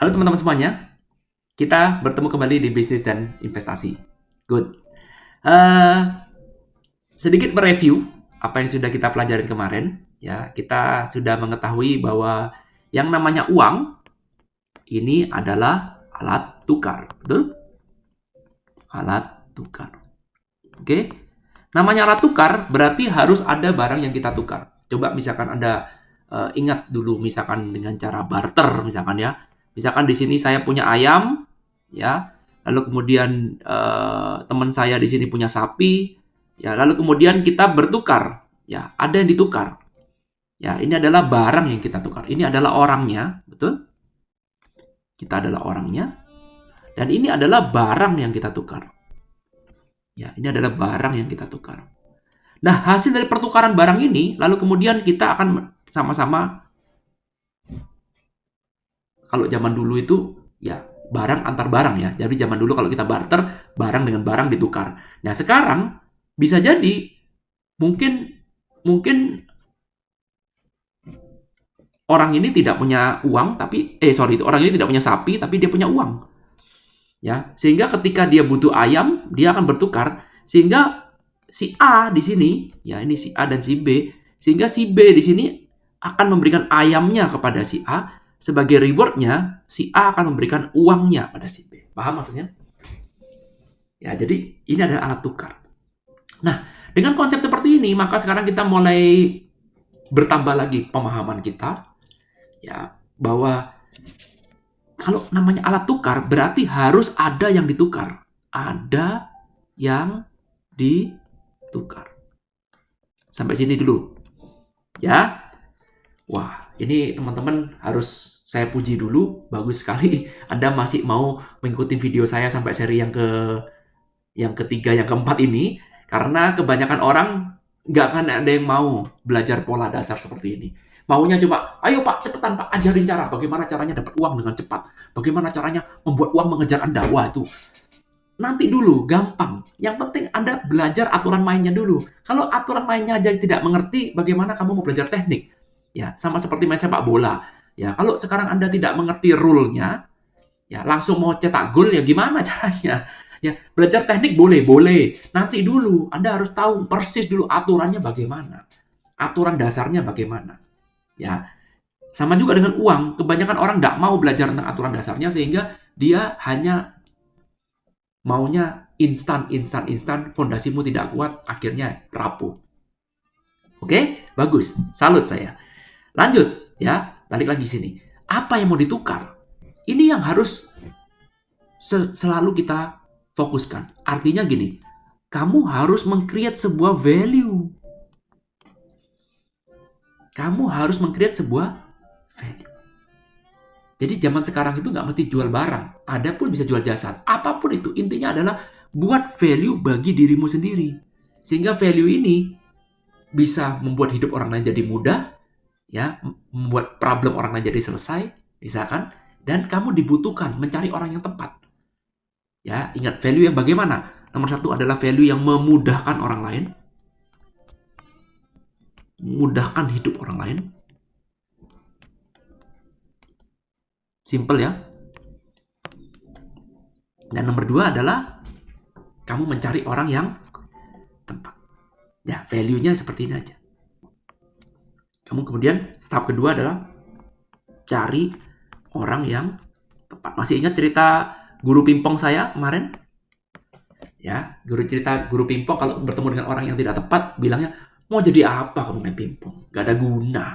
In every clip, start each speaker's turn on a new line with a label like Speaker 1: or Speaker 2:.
Speaker 1: Halo teman-teman semuanya, kita bertemu kembali di bisnis dan investasi. Good. Eh, Sedikit mereview apa yang sudah kita pelajarin kemarin. Ya, kita sudah mengetahui bahwa yang namanya uang ini adalah alat tukar, betul? Alat tukar. Oke. Namanya alat tukar berarti harus ada barang yang kita tukar. Coba misalkan Anda ingat dulu misalkan dengan cara barter misalkan ya. Misalkan di sini saya punya ayam ya. Lalu kemudian teman saya di sini punya sapi ya. Lalu kemudian kita bertukar ya, ada yang ditukar. Ya, ini adalah barang yang kita tukar. Ini adalah orangnya, betul? Kita adalah orangnya dan ini adalah barang yang kita tukar. Ya, ini adalah barang yang kita tukar. Nah, hasil dari pertukaran barang ini, lalu kemudian kita akan sama-sama, kalau zaman dulu itu, ya barang antar barang ya. Jadi zaman dulu kalau kita barter, barang dengan barang ditukar. Nah, sekarang bisa jadi mungkin mungkin orang ini tidak punya uang, tapi orang ini tidak punya sapi, tapi dia punya uang. Ya, sehingga ketika dia butuh ayam, dia akan bertukar. Sehingga si A di sini, ya ini si A dan si B, sehingga si B di sini akan memberikan ayamnya kepada si A, sebagai rewardnya si A akan memberikan uangnya pada si B. Paham maksudnya? Ya, jadi ini adalah alat tukar. Nah, dengan konsep seperti ini, maka sekarang kita mulai bertambah lagi pemahaman kita, ya bahwa kalau namanya alat tukar berarti harus ada yang ditukar. Ada yang ditukar. Sampai sini dulu. Ya. Wah, ini teman-teman harus saya puji dulu. Bagus sekali Anda masih mau mengikuti video saya sampai seri yang ketiga, yang keempat ini. Karena kebanyakan orang nggak akan ada yang mau belajar pola dasar seperti ini. Maunya coba, ayo Pak, cepetan Pak, ajarin cara. Bagaimana caranya dapat uang dengan cepat. Bagaimana caranya membuat uang mengejar Anda. Wah, itu nanti dulu, gampang. Yang penting Anda belajar aturan mainnya dulu. Kalau aturan mainnya aja tidak mengerti, bagaimana kamu mau belajar teknik? Ya, sama seperti main sepak bola. Ya, kalau sekarang Anda tidak mengerti rule-nya, ya langsung mau cetak gol ya gimana caranya? Ya, belajar teknik boleh, boleh. Nanti dulu Anda harus tahu persis dulu aturannya bagaimana. Aturan dasarnya bagaimana. Ya, sama juga dengan uang. Kebanyakan orang tidak mau belajar tentang aturan dasarnya sehingga dia hanya maunya instan, instan, instan, fondasimu tidak kuat, akhirnya rapuh. Oke, bagus. Salut saya. Lanjut, ya. Balik lagi sini. Apa yang mau ditukar? Ini yang harus selalu kita fokuskan. Artinya gini, kamu harus meng-create sebuah value. Kamu harus meng-create sebuah value. Jadi zaman sekarang itu nggak mesti jual barang. Ada pun bisa jual jasa. Apapun itu, intinya adalah buat value bagi dirimu sendiri. Sehingga value ini bisa membuat hidup orang lain jadi mudah, ya, membuat problem orang lain jadi selesai, misalkan, dan kamu dibutuhkan mencari orang yang tepat. Ya, ingat value yang bagaimana? Nomor satu adalah value yang memudahkan orang lain, memudahkan hidup orang lain. Simple ya. Dan nomor dua adalah kamu mencari orang yang tepat. Ya, value-nya seperti ini aja. Kamu kemudian tahap kedua adalah cari orang yang tepat. Masih ingat cerita guru pingpong saya kemarin? Ya, guru pingpong kalau bertemu dengan orang yang tidak tepat, bilangnya, mau jadi apa kamu main pingpong? Gak ada guna.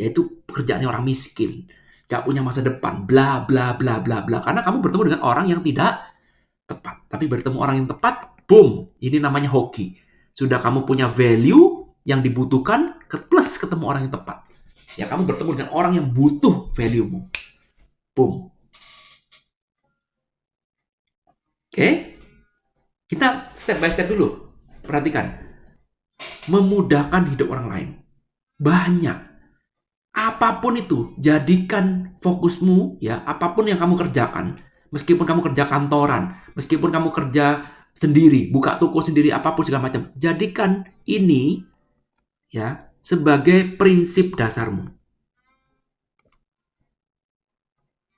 Speaker 1: Yaitu pekerjaannya orang miskin. Gak punya masa depan. Bla, bla, bla, bla, bla. Karena kamu bertemu dengan orang yang tidak tepat. Tapi bertemu orang yang tepat, boom. Ini namanya hoki. Sudah kamu punya value yang dibutuhkan, plus ketemu orang yang tepat. Ya, kamu bertemu dengan orang yang butuh value-mu. Boom. Oke? Kita step by step dulu. Perhatikan. Memudahkan hidup orang lain. Banyak. Apapun itu, jadikan fokusmu, ya, apapun yang kamu kerjakan. Meskipun kamu kerja kantoran, meskipun kamu kerja sendiri, buka toko sendiri, apapun segala macam. Jadikan ini, ya, sebagai prinsip dasarmu.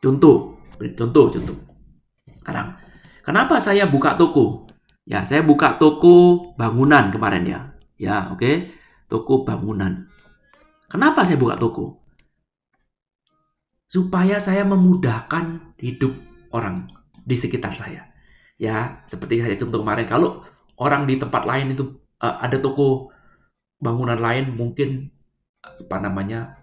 Speaker 1: Contoh, Contoh. Sekarang, kenapa saya buka toko? Ya, saya buka toko bangunan kemarin ya. Ya, oke. Toko bangunan. Kenapa saya buka toko? Supaya saya memudahkan hidup orang di sekitar saya. Ya, seperti saya contoh kemarin, kalau orang di tempat lain itu ada toko bangunan lain mungkin apa namanya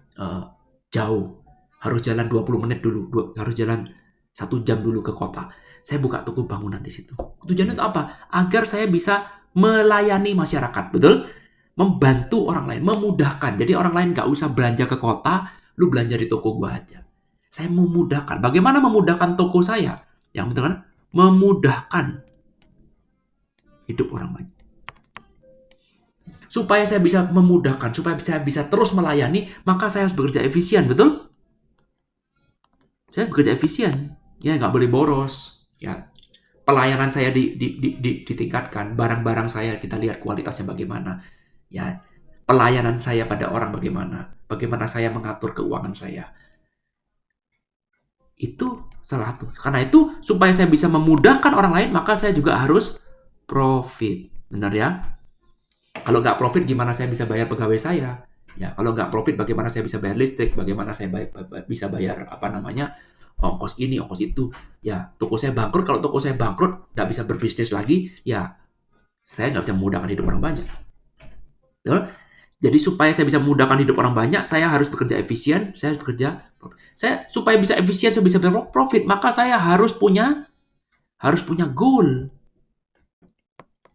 Speaker 1: jauh, harus jalan 20 menit dulu, harus jalan 1 jam dulu ke kota. Saya buka toko bangunan di situ. Tujuannya untuk apa? Agar saya bisa melayani masyarakat, betul? Membantu orang lain, memudahkan. Jadi orang lain nggak usah belanja ke kota, lu belanja di toko gua aja. Saya memudahkan. Bagaimana memudahkan toko saya? Yang betul kan? Memudahkan hidup orang banyak. Supaya saya bisa memudahkan, supaya saya bisa terus melayani, maka saya harus bekerja efisien, betul? Saya bekerja efisien, ya nggak boleh boros, ya. Pelayanan saya ditingkatkan, barang-barang saya kita lihat kualitasnya bagaimana, ya. Pelayanan saya pada orang bagaimana saya mengatur keuangan saya. Itu salah satu. Karena itu, supaya saya bisa memudahkan orang lain, maka saya juga harus profit. Benar ya? Kalau nggak profit, gimana saya bisa bayar pegawai saya? Ya, kalau nggak profit, bagaimana saya bisa bayar listrik? Bagaimana saya bisa bayar apa namanya ongkos ini, ongkos itu? Ya, toko saya bangkrut. Kalau toko saya bangkrut, nggak bisa berbisnis lagi, ya saya nggak bisa memudahkan hidup orang banyak. Betul? Jadi supaya saya bisa memudahkan hidup orang banyak, saya harus bekerja efisien, saya harus bekerja. Saya supaya bisa efisien, saya bisa profit, maka saya harus punya goal,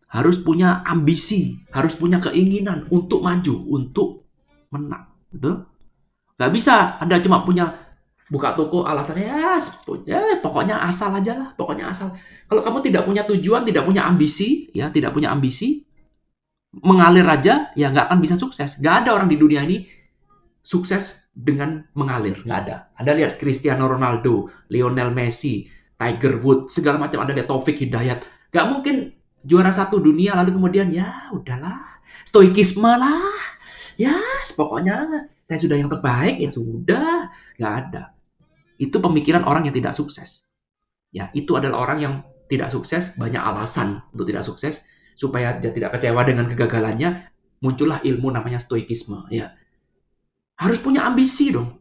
Speaker 1: harus punya ambisi, harus punya keinginan untuk maju, untuk menang. Betul? Gak bisa Anda cuma punya buka toko alasannya ya pokoknya asal aja lah, pokoknya asal. Kalau kamu tidak punya tujuan, tidak punya ambisi, ya tidak punya ambisi, mengalir aja, ya nggak akan bisa sukses. Nggak ada orang di dunia ini sukses dengan mengalir, nggak ada. Anda lihat Cristiano Ronaldo, Lionel Messi, Tiger Woods, segala macam. Anda lihat Taufik Hidayat, nggak mungkin juara 1 dunia lalu kemudian ya udahlah, stoikisme lah, ya pokoknya saya sudah yang terbaik, ya sudah, nggak ada. Itu pemikiran orang yang tidak sukses. Ya, itu adalah orang yang tidak sukses, banyak alasan untuk tidak sukses, supaya dia tidak kecewa dengan kegagalannya, muncullah ilmu namanya stoikisme. Ya, harus punya ambisi dong.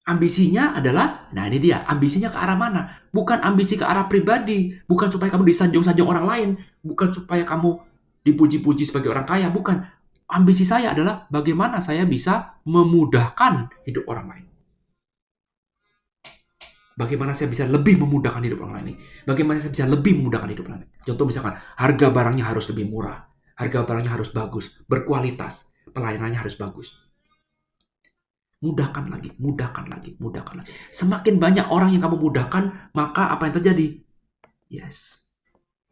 Speaker 1: Ambisinya adalah, nah ini dia, ambisinya ke arah mana? Bukan ambisi ke arah pribadi, bukan supaya kamu disanjung-sanjung orang lain, bukan supaya kamu dipuji-puji sebagai orang kaya, bukan. Ambisi saya adalah bagaimana saya bisa memudahkan hidup orang lain. Bagaimana saya bisa lebih memudahkan hidup orang lain? Bagaimana saya bisa lebih memudahkan hidup orang lain? Contoh misalkan, harga barangnya harus lebih murah, harga barangnya harus bagus, berkualitas, pelayanannya harus bagus. Mudahkan lagi, mudahkan lagi, mudahkan lagi. Semakin banyak orang yang kamu mudahkan, maka apa yang terjadi? Yes.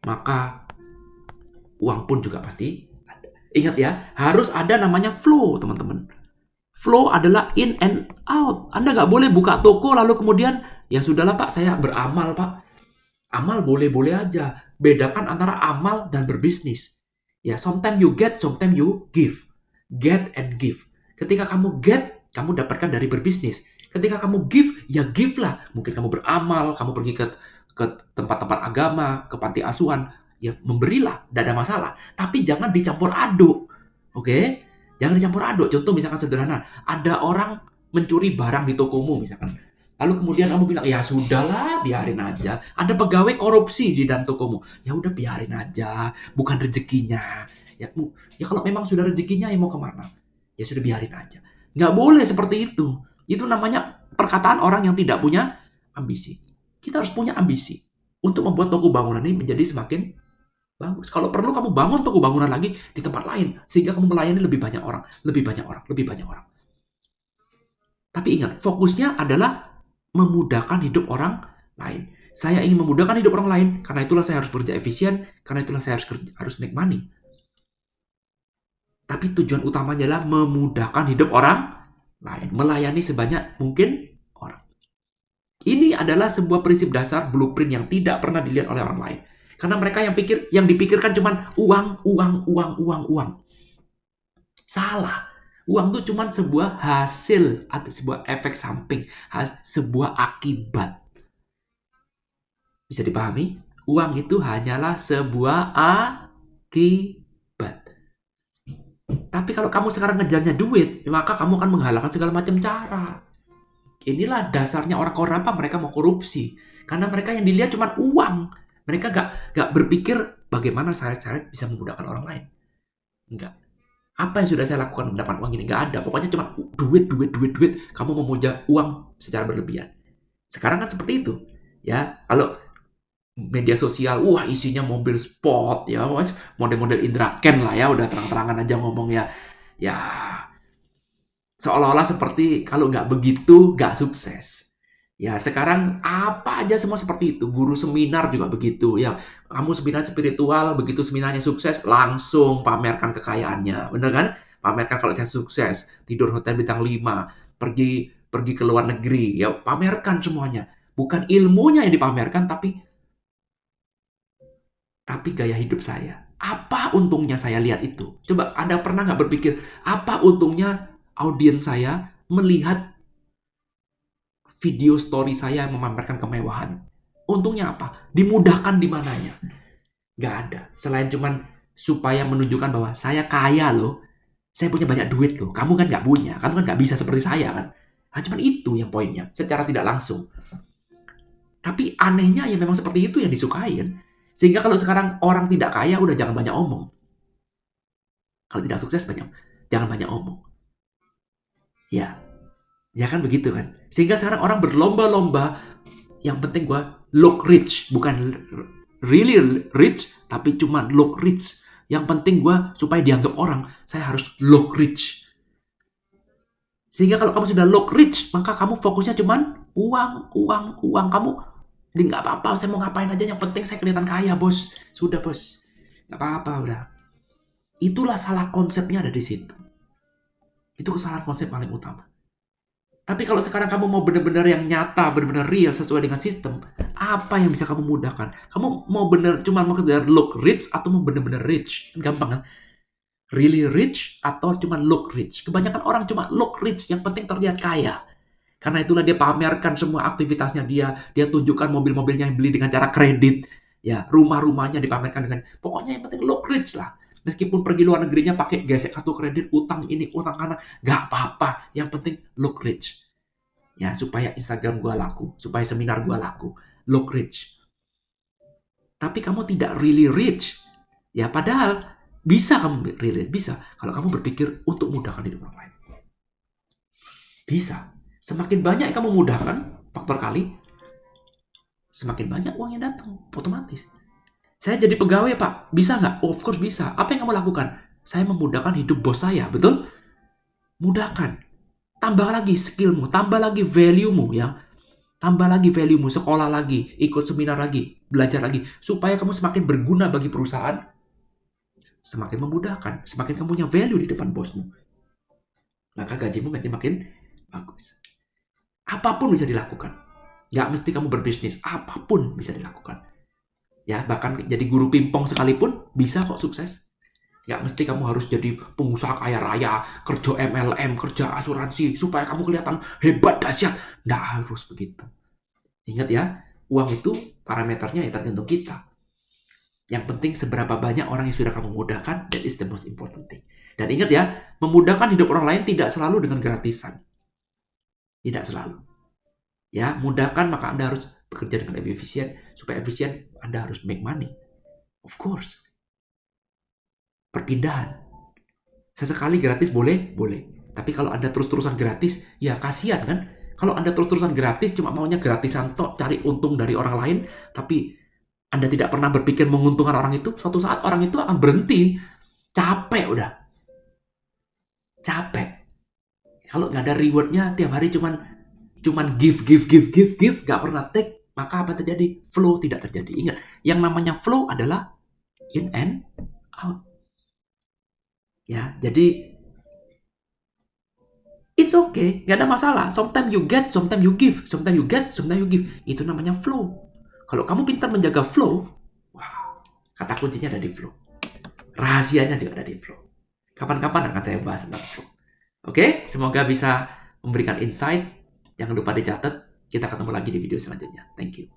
Speaker 1: Maka uang pun juga pasti ada. Ingat ya, harus ada namanya flow, teman-teman. Flow adalah in and out. Anda nggak boleh buka toko lalu kemudian, ya sudahlah Pak, saya beramal Pak. Amal boleh-boleh aja. Bedakan antara amal dan berbisnis. Ya, sometimes you get, sometimes you give. Get and give. Ketika kamu get, kamu dapatkan dari berbisnis. Ketika kamu give, ya give lah. Mungkin kamu beramal, kamu pergi ke tempat-tempat agama, ke panti asuhan, ya memberilah, tidak ada masalah. Tapi jangan dicampur aduk. Oke? Jangan dicampur aduk. Contoh misalkan sederhana, ada orang mencuri barang di tokomu misalkan. Lalu kemudian kamu bilang, ya sudahlah, biarin aja. Ada pegawai korupsi di dalam tokomu. Ya udah biarin aja, bukan rezekinya. Ya kalau memang sudah rezekinya, ya mau kemana? Ya sudah biarin aja. Nggak boleh seperti itu. Itu namanya perkataan orang yang tidak punya ambisi. Kita harus punya ambisi untuk membuat toko bangunan ini menjadi semakin bagus. Kalau perlu kamu bangun toko bangunan lagi di tempat lain, sehingga kamu melayani lebih banyak orang, lebih banyak orang, lebih banyak orang. Tapi ingat, fokusnya adalah memudahkan hidup orang lain. Saya ingin memudahkan hidup orang lain, karena itulah saya harus bekerja efisien, karena itulah saya harus make money. Tapi tujuan utamanya adalah memudahkan hidup orang lain, melayani sebanyak mungkin orang. Ini adalah sebuah prinsip dasar blueprint yang tidak pernah dilihat oleh orang lain. Karena mereka yang dipikirkan cuma uang, uang, uang, uang, uang. Salah. Uang itu cuma sebuah hasil atau sebuah efek samping, sebuah akibat. Bisa dipahami? Uang itu hanyalah sebuah akibat. Tapi kalau kamu sekarang ngejarnya duit, maka kamu akan menghalalkan segala macam cara. Inilah dasarnya orang-orang apa mereka mau korupsi. Karena mereka yang dilihat cuma uang. Mereka gak berpikir bagaimana syarat-syarat bisa memudahkan orang lain. Enggak. Apa yang sudah saya lakukan mendapat uang ini? Nggak ada. Pokoknya cuma duit, duit, duit, duit. Kamu memuja uang secara berlebihan. Sekarang kan seperti itu. Ya, kalau media sosial, wah isinya mobil sport, ya, model-model Indra Ken lah ya, udah terang-terangan aja ngomong ya. Ya, seolah-olah seperti kalau nggak begitu, nggak sukses. Ya, sekarang apa aja semua seperti itu. Guru seminar juga begitu. Ya, kamu seminar spiritual, begitu seminarnya sukses, langsung pamerkan kekayaannya. Bener kan? Pamerkan kalau saya sukses, tidur hotel bintang 5, pergi pergi ke luar negeri. Ya, pamerkan semuanya. Bukan ilmunya yang dipamerkan, tapi gaya hidup saya. Apa untungnya saya lihat itu? Coba Anda pernah nggak berpikir, apa untungnya audiens saya melihat video story saya yang memamerkan kemewahan? Untungnya apa? Dimudahkan di mananya? Nggak ada. Selain cuman supaya menunjukkan bahwa saya kaya loh, saya punya banyak duit loh. Kamu kan nggak punya, kamu kan nggak bisa seperti saya kan. Nah, cuman itu yang poinnya, secara tidak langsung. Tapi anehnya ya memang seperti itu yang disukai kan. Sehingga kalau sekarang orang tidak kaya, udah jangan banyak omong. Kalau tidak sukses, jangan banyak omong. Ya, ya kan begitu kan. Sehingga sekarang orang berlomba-lomba, yang penting gue look rich. Bukan really rich, tapi cuma look rich. Yang penting gue supaya dianggap orang, saya harus look rich. Sehingga kalau kamu sudah look rich, maka kamu fokusnya cuma uang, uang, uang. Kamu, ini nggak apa-apa, saya mau ngapain aja, yang penting saya kelihatan kaya, bos. Sudah, bos. Nggak apa-apa, udah. Itulah salah konsepnya ada di situ. Itu kesalahan konsep paling utama. Tapi kalau sekarang kamu mau benar-benar yang nyata, benar-benar real, sesuai dengan sistem, apa yang bisa kamu mudahkan? Kamu mau benar cuma mau sekedar look rich atau mau benar-benar rich? Gampang kan? Really rich atau cuma look rich? Kebanyakan orang cuma look rich, yang penting terlihat kaya. Karena itulah dia pamerkan semua aktivitasnya dia tunjukkan mobil-mobilnya yang beli dengan cara kredit, ya, rumah-rumahnya dipamerkan dengan, pokoknya yang penting look rich lah. Meskipun pergi luar negerinya pakai gesek kartu kredit, utang ini, utang kana, nggak apa-apa. Yang penting look rich. Ya, supaya Instagram gua laku, supaya seminar gua laku. Look rich. Tapi kamu tidak really rich. Ya, padahal bisa kamu really bisa kalau kamu berpikir untuk mudahkan hidup orang lain. Bisa. Semakin banyak kamu mudahkan, faktor kali, semakin banyak uang yang datang, otomatis. Saya jadi pegawai, Pak. Bisa nggak? Of course bisa. Apa yang kamu lakukan? Saya memudahkan hidup bos saya, betul? Mudahkan. Tambah lagi skillmu, tambah lagi value-mu, ya. Tambah lagi value-mu, sekolah lagi, ikut seminar lagi, belajar lagi. Supaya kamu semakin berguna bagi perusahaan, semakin memudahkan. Semakin kamu punya value di depan bosmu. Maka gajimu makin bagus. Apapun bisa dilakukan. Nggak mesti kamu berbisnis, apapun bisa dilakukan. Ya, bahkan jadi guru pingpong sekalipun bisa kok sukses. Nggak mesti kamu harus jadi pengusaha kaya raya, kerja MLM, kerja asuransi, supaya kamu kelihatan hebat, dahsyat. Nggak harus begitu. Ingat ya, uang itu parameternya ya tergantung kita. Yang penting seberapa banyak orang yang sudah kamu mudahkan, that is the most important thing. Dan ingat ya, memudahkan hidup orang lain tidak selalu dengan gratisan. Tidak selalu. Ya, mudahkan maka Anda harus bekerja dengan lebih efisien. Supaya efisien, Anda harus make money. Of course. Perpindahan. Sesekali gratis boleh? Boleh. Tapi kalau Anda terus-terusan gratis, ya kasihan kan? Kalau Anda terus-terusan gratis, cuma maunya gratisan tok, cari untung dari orang lain, tapi Anda tidak pernah berpikir menguntungkan orang itu, suatu saat orang itu akan berhenti. Capek udah. Capek. Kalau nggak ada rewardnya, tiap hari cuman give, nggak pernah take, maka apa terjadi? Flow tidak terjadi. Ingat, yang namanya flow adalah in and out. Ya, jadi it's okay, nggak ada masalah. Sometimes you get, sometimes you give, sometimes you get, sometimes you give. Itu namanya flow. Kalau kamu pintar menjaga flow, wow, kata kuncinya ada di flow. Rahasianya juga ada di flow. Kapan-kapan akan saya bahas tentang flow. Oke, semoga bisa memberikan insight. Jangan lupa dicatat. Kita ketemu lagi di video selanjutnya. Thank you.